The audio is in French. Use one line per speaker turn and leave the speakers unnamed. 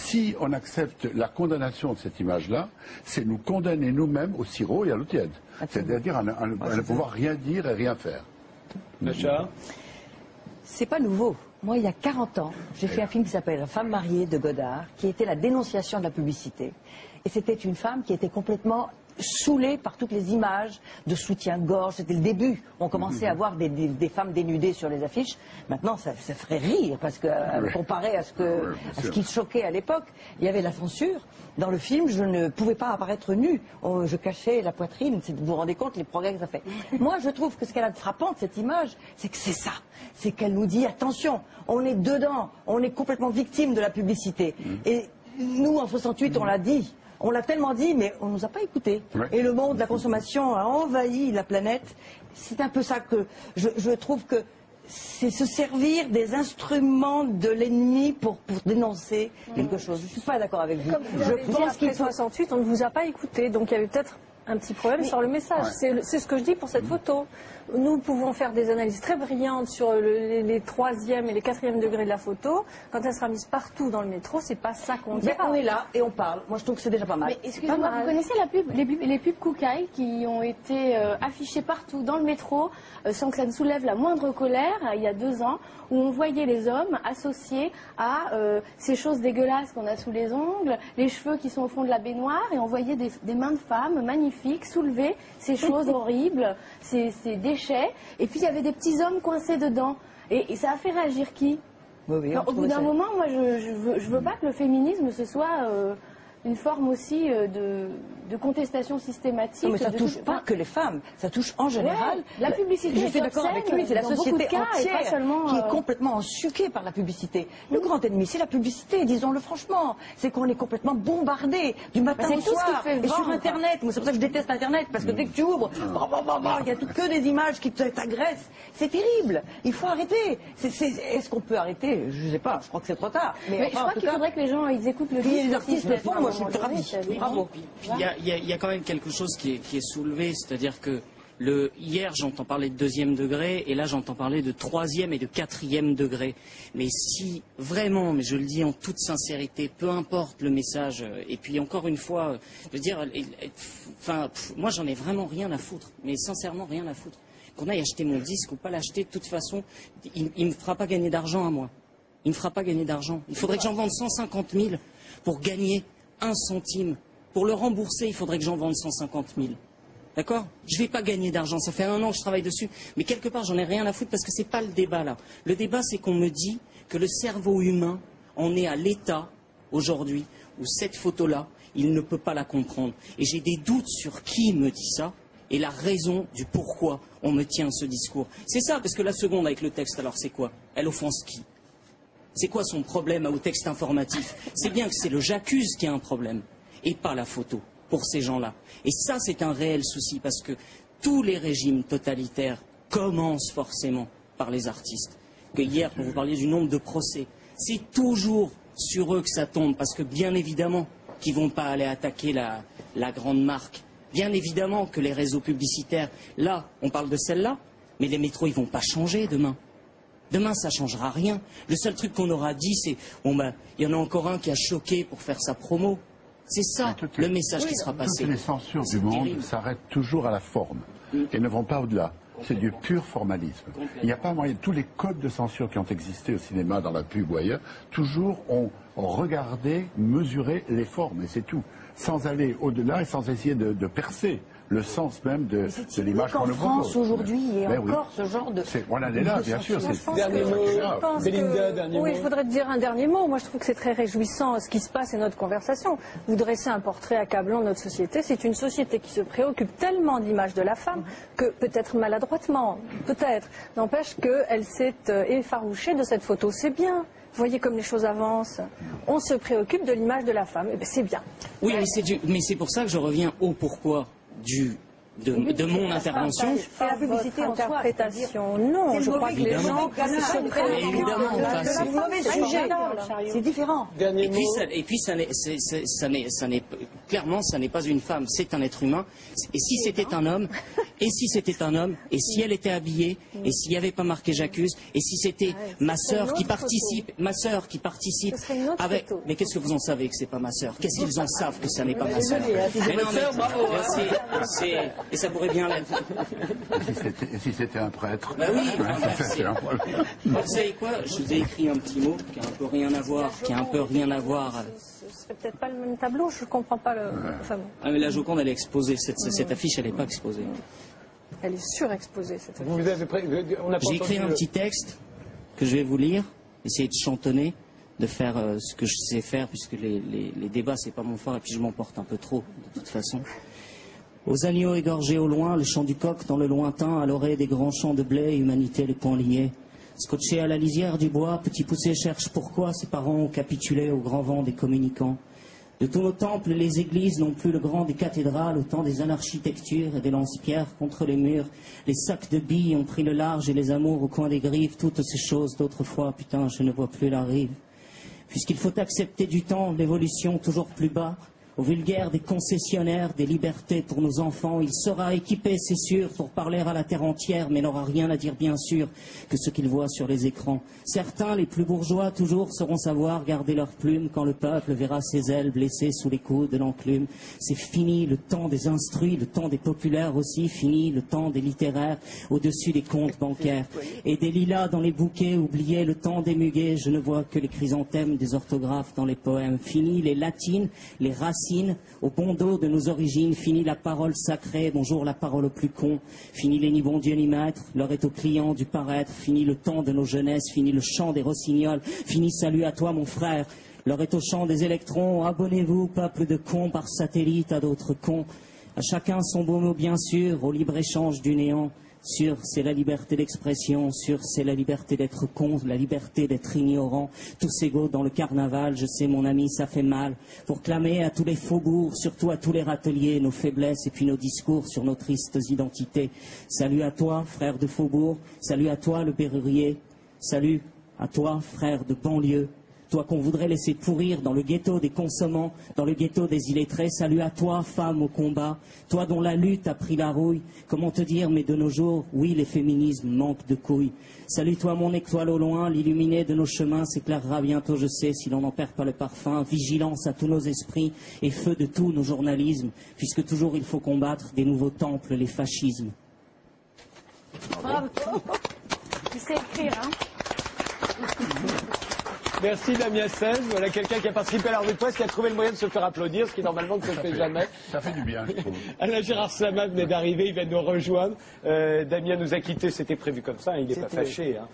si on accepte la condamnation de cette image-là, c'est nous condamner nous-mêmes au sirop et à l'eau tiède. C'est-à-dire à ne pouvoir rien dire et rien faire.
Nacha ?
C'est pas nouveau. Moi, il y a 40 ans, j'ai fait un film qui s'appelle La femme mariée de Godard, qui était la dénonciation de la publicité. Et c'était une femme qui était complètement saoulée par toutes les images de soutien-gorge. C'était le début. On commençait à voir des femmes dénudées sur les affiches. Maintenant, ça ferait rire, parce que comparé à ce qui choquait à l'époque, il y avait la censure. Dans le film, je ne pouvais pas apparaître nue. Je cachais la poitrine. Vous vous rendez compte les progrès que ça fait. Moi, je trouve que ce qu'elle a de frappant de cette image, c'est que c'est ça. C'est qu'elle nous dit, attention, on est dedans, on est complètement victime de la publicité. Et nous, en 68, on l'a dit. On l'a tellement dit, mais on ne nous a pas écoutés. Et le monde de la consommation a envahi la planète. C'est un peu ça que je trouve que c'est se servir des instruments de l'ennemi pour dénoncer quelque chose. Je ne suis pas d'accord avec vous.
Comme je pense qu'après 68, on ne vous a pas écouté, donc il y avait peut-être un petit problème sur le message. C'est ce que je dis pour cette photo. Nous pouvons faire des analyses très brillantes sur les 3e et les 4e degrés de la photo. Quand elle sera mise partout dans le métro, c'est pas ça qu'on dit.
On est là et on parle. Moi, je trouve que c'est déjà pas mal.
Mais excusez-moi, vous connaissez les pubs Koukaï qui ont été affichées partout dans le métro sans que ça ne soulève la moindre colère, il y a 2 ans, où on voyait les hommes associés à ces choses dégueulasses qu'on a sous les ongles, les cheveux qui sont au fond de la baignoire, et on voyait des mains de femmes magnifiques soulever ces choses horribles, ces déchets, et puis il y avait des petits hommes coincés dedans. Et ça a fait réagir qui? Au bout d'un moment, moi je veux pas que le féminisme ce soit une forme aussi de contestation systématique.
Non, mais ça touche pas que les femmes, ça touche en général.
La publicité.
Je suis d'accord avec lui, c'est la société entière qui est complètement ensuquée par la publicité. Le grand ennemi, c'est la publicité, disons-le franchement. C'est qu'on est complètement bombardé du matin au soir et sur Internet. Moi, c'est pour ça que je déteste Internet, parce que dès que tu ouvres, il y a que des images qui t'agressent. C'est terrible. Il faut arrêter. Est-ce qu'on peut arrêter? Je sais pas. Je crois que c'est trop tard.
Mais je crois qu'il faudrait que les gens ils écoutent le disque.
Les artistes le font. Moi, je suis ravie. Bravo.
Il y a quand même quelque chose qui est soulevé, c'est-à-dire que hier j'entends parler de 2e degré et là j'entends parler de 3e et de 4e degré. Mais si vraiment, mais je le dis en toute sincérité, peu importe le message, et puis encore une fois, je veux dire, moi j'en ai vraiment rien à foutre, mais sincèrement rien à foutre. Qu'on aille acheter mon disque ou pas l'acheter, de toute façon, il ne me fera pas gagner d'argent à moi. Il ne me fera pas gagner d'argent. Il faudrait que j'en vende 150 000 pour gagner 1 centime. Pour le rembourser, il faudrait que j'en vende 150 000. D'accord? Je ne vais pas gagner d'argent. Ça fait 1 an que je travaille dessus. Mais quelque part, j'en ai rien à foutre parce que ce n'est pas le débat là. Le débat, c'est qu'on me dit que le cerveau humain en est à l'état, aujourd'hui, où cette photo-là, il ne peut pas la comprendre. Et j'ai des doutes sur qui me dit ça et la raison du pourquoi on me tient ce discours. C'est ça, parce que la seconde avec le texte, alors c'est quoi? Elle offense qui? C'est quoi son problème au texte informatif? C'est bien que c'est le j'accuse qui a un problème, et pas la photo, pour ces gens-là. Et ça, c'est un réel souci, parce que tous les régimes totalitaires commencent forcément par les artistes. Que hier, quand vous parliez du nombre de procès, c'est toujours sur eux que ça tombe, parce que bien évidemment qu'ils ne vont pas aller attaquer la grande marque. Bien évidemment que les réseaux publicitaires, là, on parle de celle-là, mais les métros, ils ne vont pas changer demain. Demain, ça ne changera rien. Le seul truc qu'on aura dit, c'est bon, il y en a encore un qui a choqué pour faire sa promo. C'est ça le message qui sera passé.
Toutes les censures du monde s'arrêtent toujours à la forme et ne vont pas au-delà. C'est du pur formalisme. Il n'y a pas moyen. Tous les codes de censure qui ont existé au cinéma, dans la pub ou ailleurs, toujours ont regardé, mesuré les formes, et c'est tout. Sans aller au-delà et sans essayer de percer le sens même de l'image qu'on nous propose.
En France, aujourd'hui, il y a encore ce genre de...
On en est là, bien sûr.
Dernier mot, Belinda, dernier mot.
Oui, je voudrais te dire un dernier mot. Moi, je trouve que c'est très réjouissant ce qui se passe et notre conversation. Vous dressez un portrait accablant de notre société. C'est une société qui se préoccupe tellement d'image de la femme que, peut-être maladroitement, peut-être, n'empêche qu'elle s'est effarouchée de cette photo. C'est bien. Vous voyez comme les choses avancent. On se préoccupe de l'image de la femme. Eh bien, c'est bien.
Oui, mais c'est pour ça que je reviens au pourquoi de mon intervention.
C'est la publicité en interprétation. Non, je crois que les gens se préoccupent.
Évidemment,
c'est un mauvais sujet. C'est différent.
Et puis, clairement, ça n'est pas une femme, c'est un être humain. Et si c'était un homme, et si c'était un homme, et si elle était habillée, et s'il n'y avait pas marqué j'accuse, et si c'était ma sœur qui participe, avec... Mais qu'est-ce que vous en savez que c'est pas ma sœur? Qu'est-ce qu'ils en savent que ça n'est pas ma sœur? Mais non, mais et ça pourrait bien l'être.
Et si c'était un prêtre?
Bah oui,
c'est un problème.
Vous savez quoi? Je vous ai écrit un petit mot qui a un peu rien à voir, avec...
Ce serait peut-être pas le même tableau, je comprends pas le... Enfin, bon.
Ah mais la Joconde, elle est exposée, cette affiche, elle n'est pas exposée.
Elle est surexposée, cette affiche.
Vous avez
J'ai écrit un petit texte que je vais vous lire, essayer de chantonner, de faire ce que je sais faire, puisque les débats, c'est pas mon fort, et puis je m'emporte un peu trop, de toute façon. Aux agneaux égorgés au loin, le chant du coq dans le lointain, à l'orée des grands champs de blé, humanité les poings liés. Scotché à la lisière du bois, petit poussé cherche pourquoi ses parents ont capitulé au grand vent des communicants. De tous nos temples, les églises n'ont plus le grand des cathédrales, au temps des anarchitectures et des lance-pierres contre les murs. Les sacs de billes ont pris le large et les amours au coin des grives, toutes ces choses d'autrefois, putain, je ne vois plus la rive. Puisqu'il faut accepter du temps, l'évolution toujours plus bas, au vulgaire des concessionnaires, des libertés pour nos enfants. Il sera équipé, c'est sûr, pour parler à la terre entière, mais n'aura rien à dire, bien sûr, que ce qu'il voit sur les écrans. Certains, les plus bourgeois, toujours sauront savoir garder leurs plumes quand le peuple verra ses ailes blessées sous les coups de l'enclume. C'est fini le temps des instruits, le temps des populaires aussi, fini le temps des littéraires au-dessus des comptes bancaires. Et des lilas dans les bouquets, oubliez le temps des muguets, je ne vois que les chrysanthèmes des orthographes dans les poèmes. Fini les latines, les racines, au bon dos de nos origines, fini la parole sacrée, bonjour la parole au plus con, fini les ni bon Dieu ni maître, l'heure est au client du paraître, fini le temps de nos jeunesses, fini le chant des rossignols, fini salut à toi mon frère, l'heure est au chant des électrons, abonnez-vous peuple de cons par satellite à d'autres cons, à chacun son beau mot bien sûr, au libre-échange du néant. Sûr, c'est la liberté d'expression, sûr, c'est la liberté d'être con, la liberté d'être ignorant, tous égaux dans le carnaval, je sais mon ami, ça fait mal, pour clamer à tous les faubourgs, surtout à tous les râteliers, nos faiblesses et puis nos discours sur nos tristes identités. Salut à toi, frère de faubourg, salut à toi, le berrurier, salut à toi, frère de banlieue. Toi qu'on voudrait laisser pourrir dans le ghetto des consommants, dans le ghetto des illettrés, salut à toi, femme au combat, toi dont la lutte a pris la rouille, comment te dire, mais de nos jours, oui, les féminismes manquent de couilles. Salut toi, mon étoile au loin, l'illuminé de nos chemins s'éclairera bientôt, je sais, si l'on n'en perd pas le parfum, vigilance à tous nos esprits et feu de tous nos journalismes, puisque toujours il faut combattre des nouveaux temples, les fascismes.
Bravo. Tu sais écrire, hein?
Merci Damien 16. Voilà quelqu'un qui a participé à l'Art de Poisse, qui a trouvé le moyen de se faire applaudir, ce qui normalement ne se fait jamais.
Ça fait du bien, je trouve.
Alain Gérard Sama venait d'arriver, il vient de nous rejoindre. Damien nous a quittés, c'était prévu comme ça, il n'est pas fâché. Hein.